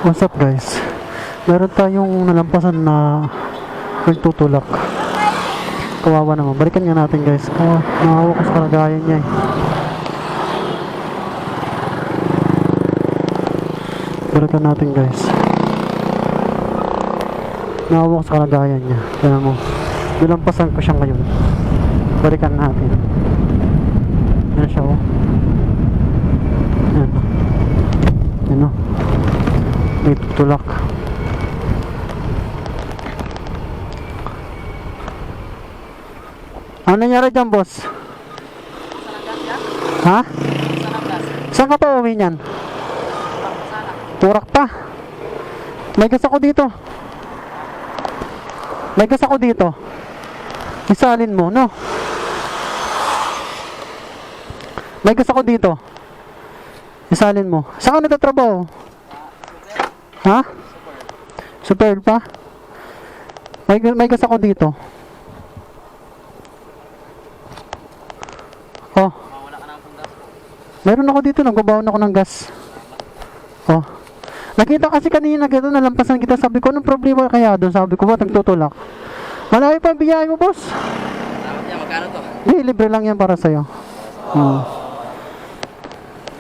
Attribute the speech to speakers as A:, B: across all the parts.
A: What's up guys? Meron tayong nalampasan na nagtutulak. Kawawa naman. Balikan nga natin guys. Nakawa ko sa kalagayan niya eh. Balikan natin guys. Nakawa ko sa kalagayan niya. Kaya mo. Nilampasan ko siya ngayon. Balikan natin. Yan siya oh. Yan. Yan oh. May tutulak. Ano nangyari dyan, boss? Ha? Saan ka pa uwi niyan? Turak pa. May gas ako dito. May gas ako dito. Isalin mo, no? May gas ako dito. Isalin mo. Saan ka nagtatrabaho? Ha? Super pa? May gas ako dito. Oh. Meron ako dito, nagbabaon ako ng gas. Oh. Nakita kasi kanina gano'n, nalampasan kita. Sabi ko, anong problema kaya doon? Sabi ko, ba't nagtutulak? Malayo pa ang biyahe mo, boss.
B: Salamat yan, magkano to?
A: Hindi, libre lang yan para sa'yo.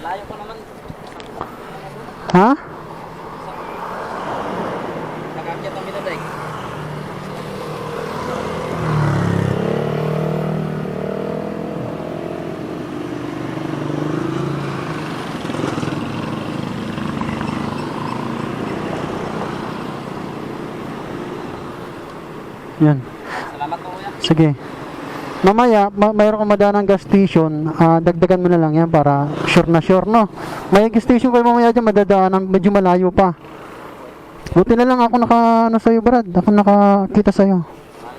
B: Layo pa naman.
A: Ha?
B: Nakakyat ang binaday.
A: Yan.
B: Salamat po kuya.
A: Sige. Mamaya, mayroon kang madaan ng gas station, dagdagan mo na lang yan para sure na sure, no? May gas station kayo mamaya dyan, madadaanan, medyo malayo pa. Buti na lang ako ano sa'yo, Brad. Ako nakakita sa'yo.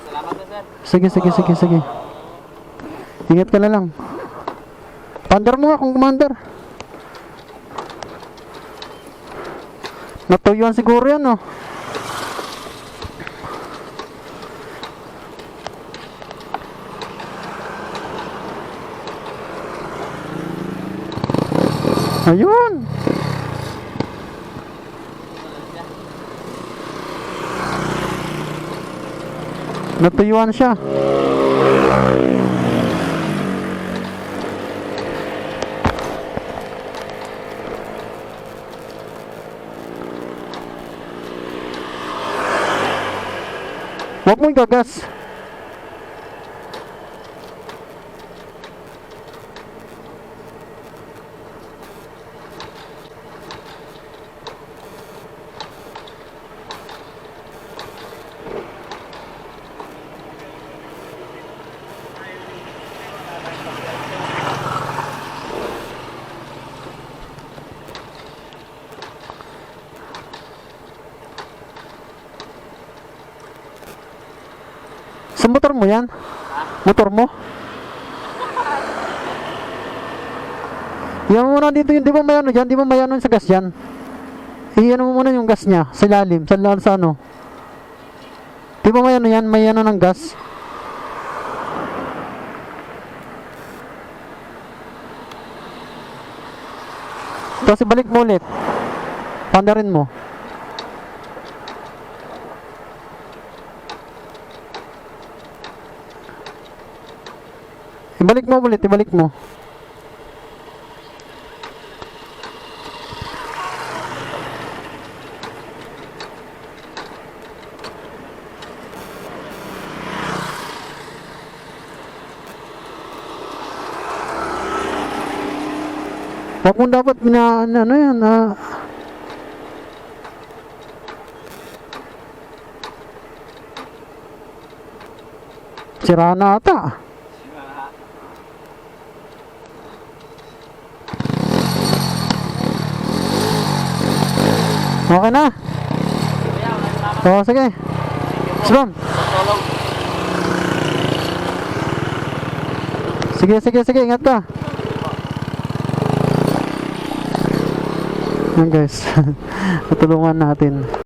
B: Salamat po sir.
A: Sige. Ingat ka na lang. Pandar mo nga kung commander. Natuyuan siguro yan, no? Ayun. Natuyuan siya. Huwag mo igagas. Sa motor mo yan? Motor mo? Yan mo muna dito yun. Di ba may ano dyan? Di ba may ano sa gas dyan? Iyan mo muna yung gas niya. Sa ilalim. Sa ano? Di ba may ano yan? May ano ng gas? Tapos ibalik mo ulit. Pandarin mo. Ibalik mo ulit, ibalik mo. Wag mo dapat ano yan, sira na ata. Okay na? Oo, sige. Subam. Sige, ingat ka. Yan guys. Tutulungan natin.